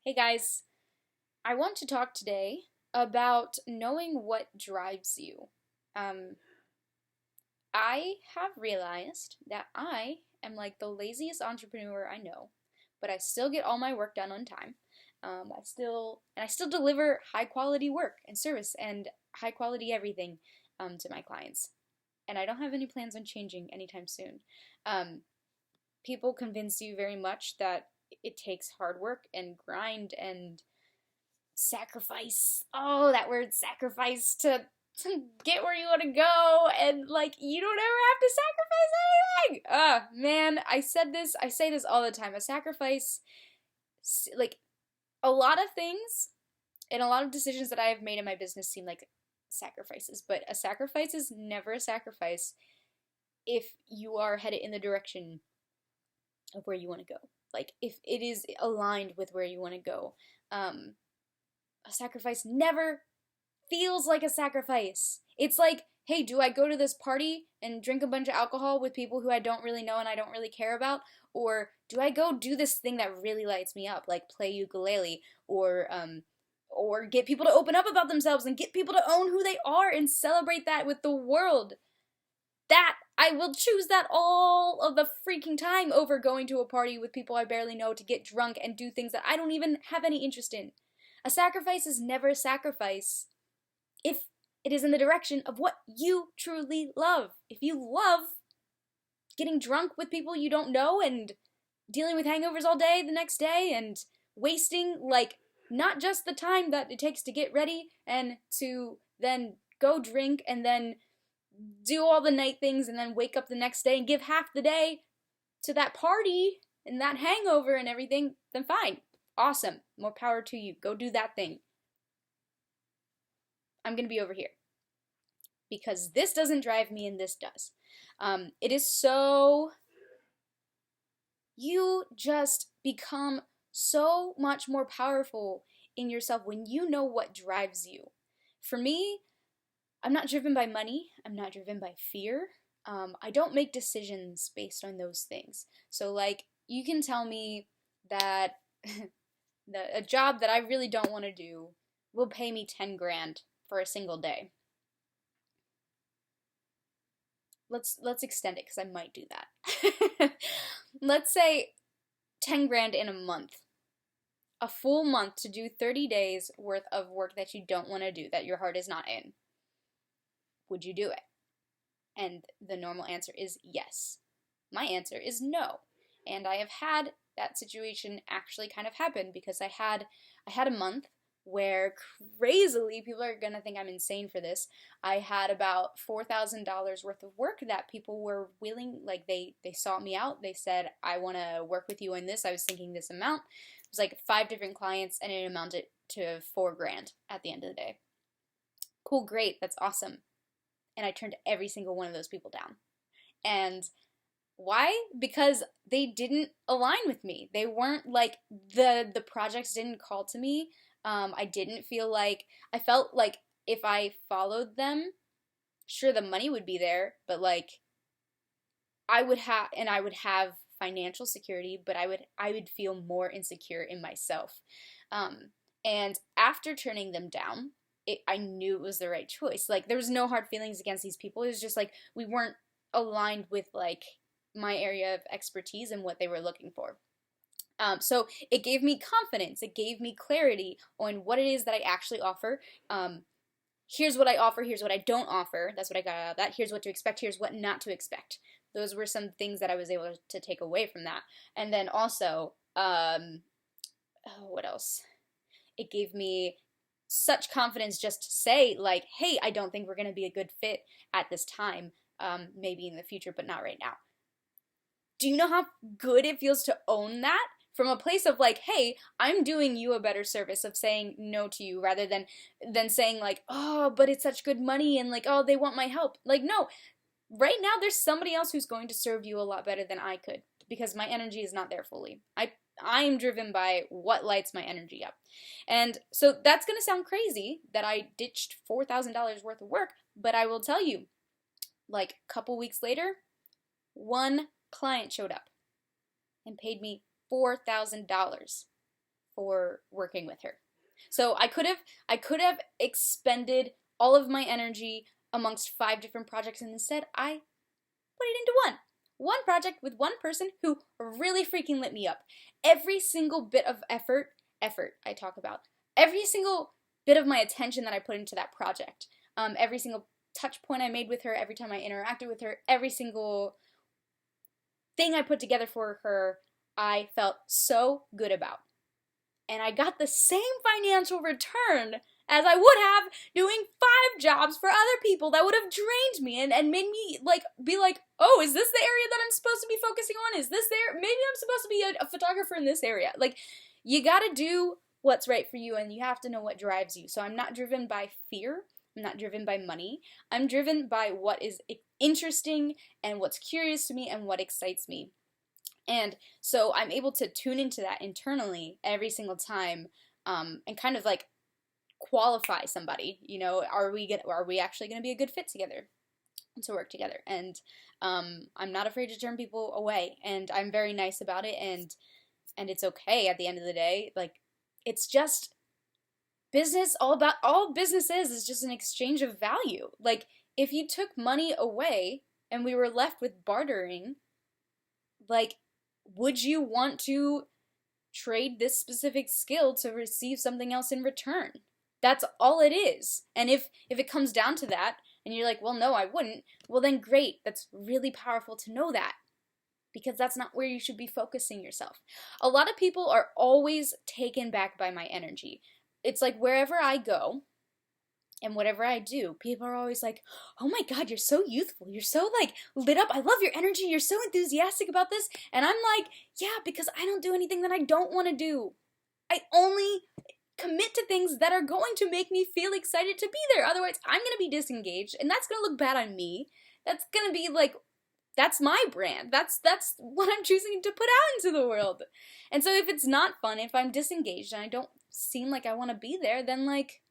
Hey guys, I want to talk today about knowing what drives you. Um, I have realized that I am like the laziest entrepreneur I know, but I still get all my work done on time. I still deliver high quality work and service and high quality everything to my clients. And I don't have any plans on changing anytime soon. Um, People convince you very much that it takes hard work and grind and sacrifice. Oh, that word sacrifice to get where you want to go, and like you don't ever have to sacrifice anything. Man, I say this all the time. A sacrifice, like a lot of things and a lot of decisions that I have made in my business seem like sacrifices, but a sacrifice is never a sacrifice if you are headed in the direction of where you want to go. Like if it is aligned with where you want to go. A sacrifice never feels like a sacrifice. It's like, hey, do I go to this party and drink a bunch of alcohol with people who I don't really know and I don't really care about? Or do I go do this thing that really lights me up, like play ukulele or get people to open up about themselves and get people to own who they are and celebrate that with the world? That I will choose that all of the freaking time over going to a party with people I barely know to get drunk and do things that I don't even have any interest in. A sacrifice is never a sacrifice if it is in the direction of what you truly love. If you love getting drunk with people you don't know and dealing with hangovers all day the next day and wasting, like, not just the time that it takes to get ready and to then go drink and then do all the night things and then wake up the next day and give half the day to that party and that hangover and everything, then fine. Awesome. More power to you. Go do that thing. I'm going to be over here because this doesn't drive me and this does. It is so. You just become so much more powerful in yourself when you know what drives you. For me, I'm not driven by money. I'm not driven by fear. I don't make decisions based on those things. So, like, you can tell me that a job that I really don't want to do will pay me 10 grand for a single day. Let's extend it because I might do that. Let's say 10 grand in a month. A full month to do 30 days worth of work that you don't want to do, that your heart is not in. Would you do it? And the normal answer is yes. My answer is no. And I have had that situation actually kind of happen because I had a month where crazily, people are gonna think I'm insane for this. I had about $4,000 worth of work that people were willing, like they sought me out. They said, I wanna work with you on this. I was thinking this amount. It was like 5 different clients and it amounted to 4 grand at the end of the day. Cool, great, that's awesome. And I turned every single one of those people down. And why? Because they didn't align with me. They weren't like the projects didn't call to me. I didn't feel like I felt like if I followed them, sure the money would be there, but like I would have financial security, but I would feel more insecure in myself. And after turning them down, I knew it was the right choice. Like there was no hard feelings against these people. It was just like we weren't aligned with like my area of expertise and what they were looking for. So it gave me confidence. It gave me clarity on what it is that I actually offer. Here's what I offer. Here's what I don't offer. That's what I got out of that. Here's what to expect. Here's what not to expect. Those were some things that I was able to take away from that. And then also, what else? It gave me such confidence just to say, like, hey, I don't think we're going to be a good fit at this time. Maybe in the future, but not right now. Do you know how good it feels to own that? From a place of like, hey, I'm doing you a better service of saying no to you rather than saying like, oh, but it's such good money and like, oh, they want my help. Like, no, right now there's somebody else who's going to serve you a lot better than I could because my energy is not there fully. I'm driven by what lights my energy up. And so that's going to sound crazy that I ditched $4,000 worth of work, but I will tell you, like a couple weeks later, one client showed up and paid me $4,000 for working with her. So I could have expended all of my energy amongst 5 different projects, and instead I put it into one project with one person who really freaking lit me up. Every single bit of effort I talk about, every single bit of my attention that I put into that project, every single touch point I made with her, every time I interacted with her, every single thing I put together for her, I felt so good about. And I got the same financial return as I would have doing 5 jobs for other people that would have drained me and made me be like, oh, is this the area that I'm supposed to be focusing on? Is this there? Maybe I'm supposed to be a photographer in this area. Like, you gotta do what's right for you, and you have to know what drives you. So I'm not driven by fear. I'm not driven by money. I'm driven by what is interesting and what's curious to me and what excites me. And so I'm able to tune into that internally every single time, and kind of like qualify somebody. You know, are we actually gonna be a good fit together, to work together? And I'm not afraid to turn people away, and I'm very nice about it, and it's okay at the end of the day. Like, it's just business. All business is just an exchange of value. Like, if you took money away and we were left with bartering, like, would you want to trade this specific skill to receive something else in return? That's all it is. And if it comes down to that, and you're like, well, no, I wouldn't, well, then great. That's really powerful to know that, because that's not where you should be focusing yourself. A lot of people are always taken back by my energy. It's like wherever I go and whatever I do, people are always like, oh my God, you're so youthful. You're so like lit up. I love your energy. You're so enthusiastic about this. And I'm like, yeah, because I don't do anything that I don't want to do. I only commit to things that are going to make me feel excited to be there. Otherwise, I'm going to be disengaged, and that's going to look bad on me. That's going to be like, that's my brand. That's what I'm choosing to put out into the world. And so if it's not fun, if I'm disengaged and I don't seem like I want to be there, then like,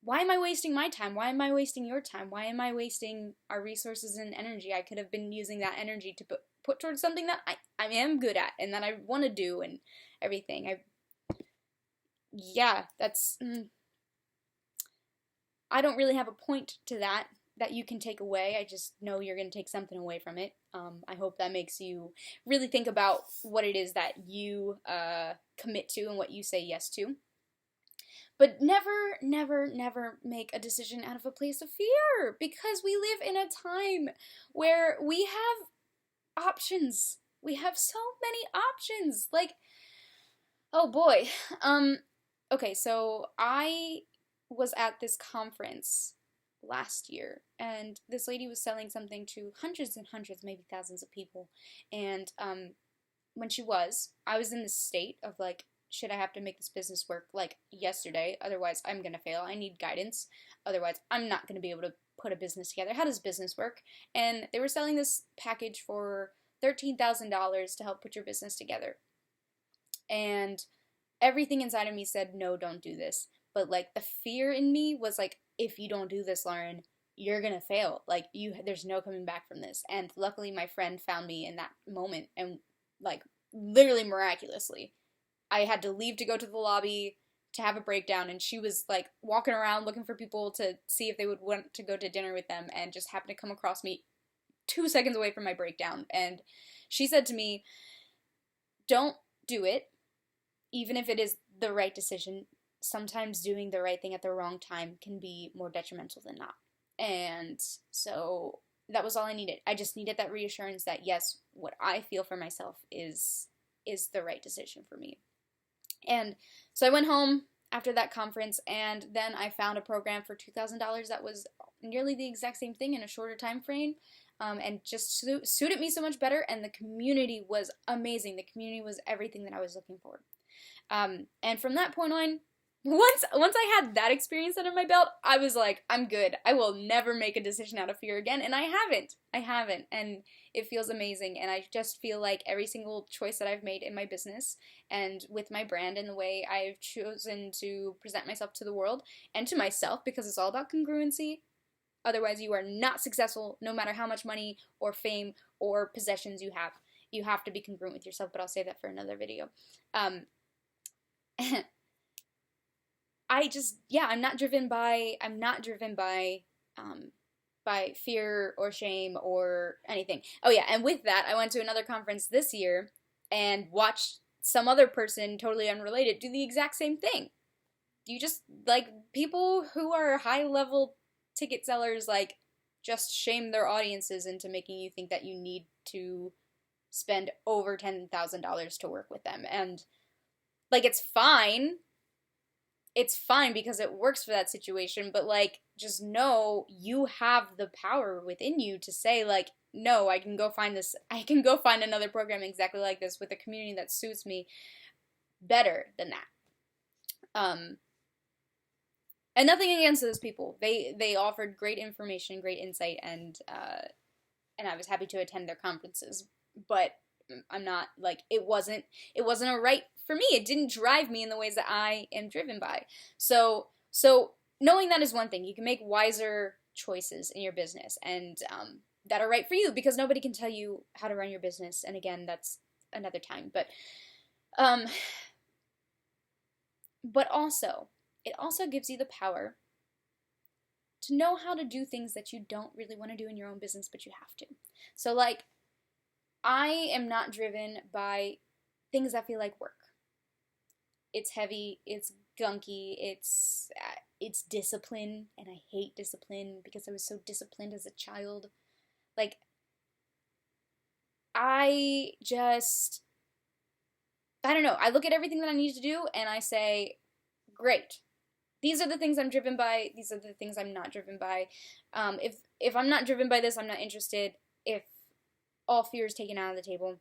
why am I wasting my time? Why am I wasting your time? Why am I wasting our resources and energy? I could have been using that energy to put towards something that I am good at and that I want to do and everything. I don't really have a point to that you can take away. I just know you're going to take something away from it. I hope that makes you really think about what it is that you commit to and what you say yes to. But never, never, never make a decision out of a place of fear, because we live in a time where we have options. We have so many options. Like, oh boy. Okay, so I was at this conference last year, and this lady was selling something to hundreds and hundreds, maybe thousands of people. And when I was in this state of like, should I have to make this business work like yesterday? Otherwise, I'm gonna fail. I need guidance. Otherwise, I'm not gonna be able to put a business together. How does business work? And they were selling this package for $13,000 to help put your business together. And everything inside of me said, no, don't do this. But like, the fear in me was like, if you don't do this, Lauren, you're gonna fail. Like, there's no coming back from this. And luckily, my friend found me in that moment, and like, literally miraculously, I had to leave to go to the lobby to have a breakdown, and she was like walking around looking for people to see if they would want to go to dinner with them, and just happened to come across me 2 seconds away from my breakdown. And she said to me, don't do it, even if it is the right decision. Sometimes doing the right thing at the wrong time can be more detrimental than not. And so that was all I needed. I just needed that reassurance that yes, what I feel for myself is the right decision for me. And so I went home after that conference, and then I found a program for $2,000 that was nearly the exact same thing in a shorter time frame, and just suited me so much better, and the community was amazing. The community was everything that I was looking for. And from that point on, once I had that experience under my belt, I was like, I'm good. I will never make a decision out of fear again, and I haven't, and it feels amazing. And I just feel like every single choice that I've made in my business and with my brand and the way I've chosen to present myself to the world and to myself, because it's all about congruency. Otherwise, you are not successful, no matter how much money or fame or possessions you have. You have to be congruent with yourself, but I'll save that for another video. I'm not driven by fear or shame or anything. Oh yeah, and with that, I went to another conference this year and watched some other person totally unrelated do the exact same thing. You just, like, people who are high level ticket sellers, like, just shame their audiences into making you think that you need to spend over $10,000 to work with them. And, like, it's fine. It's fine because it works for that situation, but, like, just know you have the power within you to say, like, no, I can go find another program exactly like this with a community that suits me better than that. And nothing against those people. They offered great information, great insight, and I was happy to attend their conferences. But I'm not, like, it wasn't a right for me. It didn't drive me in the ways that I am driven by. So knowing that is one thing. You can make wiser choices in your business and that are right for you, because nobody can tell you how to run your business. And again, that's another time. But also, it also gives you the power to know how to do things that you don't really want to do in your own business, but you have to. So, like, I am not driven by things that feel like work. It's heavy, it's gunky, it's discipline, and I hate discipline because I was so disciplined as a child. Like, I don't know. I look at everything that I need to do and I say, great. These are the things I'm driven by. These are the things I'm not driven by. If I'm not driven by this, I'm not interested. If all fear is taken out of the table,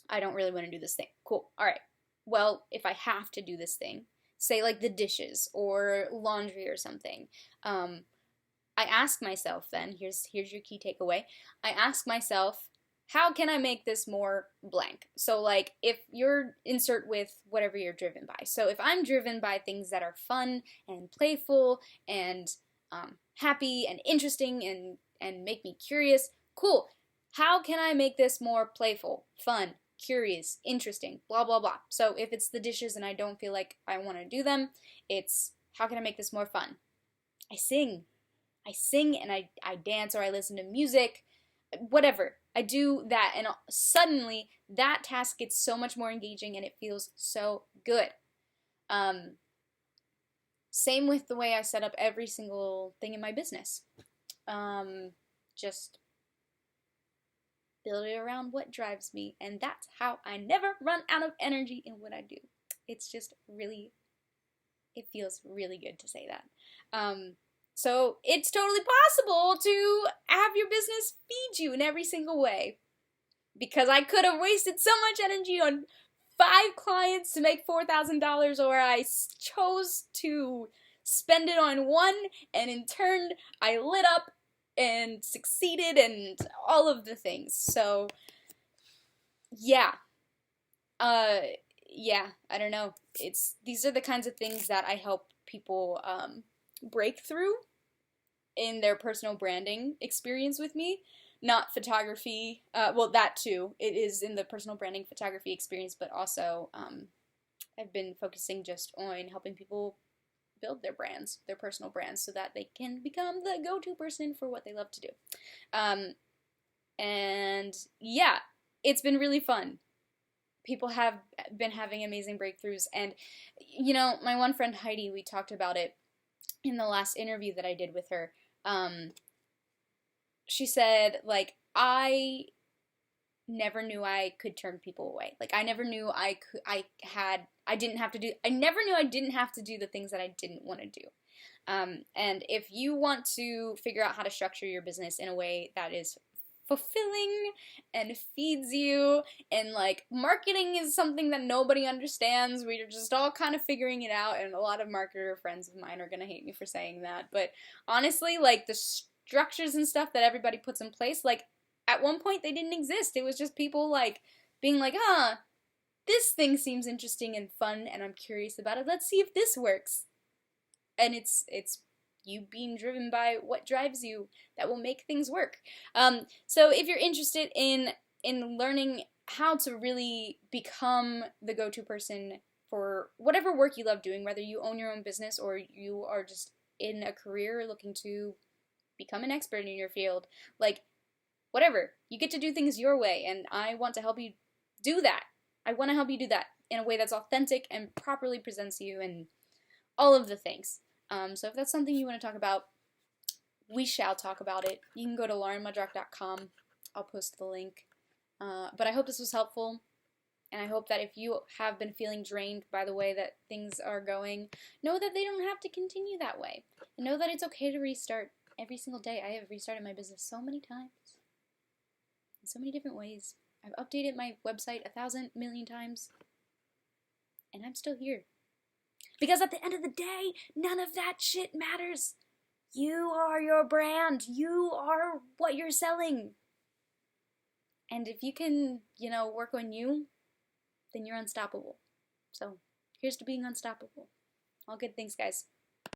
I don't really want to do this thing. Cool. All right. Well, if I have to do this thing, say like the dishes or laundry or something, I ask myself then, here's your key takeaway. I ask myself, how can I make this more blank? So, like, if you're insert with whatever you're driven by. So if I'm driven by things that are fun and playful and happy and interesting and make me curious, cool. How can I make this more playful, fun, curious, interesting, blah, blah, blah. So if it's the dishes and I don't feel like I want to do them, it's how can I make this more fun? I sing and I dance, or I listen to music, whatever. I do that, and suddenly that task gets so much more engaging and it feels so good. Same with the way I set up every single thing in my business. Just build it around what drives me, and that's how I never run out of energy in what I do. It's just really, it feels really good to say that. So it's totally possible to have your business feed you in every single way. Because I could have wasted so much energy on 5 clients to make $4,000, or I chose to spend it on one, and in turn I lit up and succeeded and all of the things. So yeah. I don't know. These are the kinds of things that I help people break through in their personal branding experience with me. Not photography, well, that too. It is in the personal branding photography experience, but also I've been focusing just on helping people build their brands, their personal brands, so that they can become the go-to person for what they love to do. And yeah, it's been really fun. People have been having amazing breakthroughs, and you know, my one friend Heidi, we talked about it in the last interview that I did with her. She said, like, I never knew I could turn people away. Like, I never knew I didn't have to do the things that I didn't want to do. And if you want to figure out how to structure your business in a way that is fulfilling and feeds you, and like, marketing is something that nobody understands. We're just all kind of figuring it out, and a lot of marketer friends of mine are gonna hate me for saying that, but honestly, like, the structures and stuff that everybody puts in place, like, at one point they didn't exist. It was just people like being like, this thing seems interesting and fun and I'm curious about it, let's see if this works. And it's you being driven by what drives you that will make things work. So if you're interested in learning how to really become the go-to person for whatever work you love doing, whether you own your own business or you are just in a career looking to become an expert in your field. Like, whatever. You get to do things your way, and I want to help you do that. I want to help you do that in a way that's authentic and properly presents you and all of the things. So if that's something you want to talk about, we shall talk about it. You can go to laurenmudrock.com. I'll post the link. But I hope this was helpful, and I hope that if you have been feeling drained by the way that things are going, know that they don't have to continue that way. And know that it's okay to restart every single day. I have restarted my business so many times, in so many different ways. I've updated my website 1,000 million times, and I'm still here. Because at the end of the day, none of that shit matters. You are your brand. You are what you're selling. And if you can, work on you, then you're unstoppable. So, here's to being unstoppable. All good things, guys.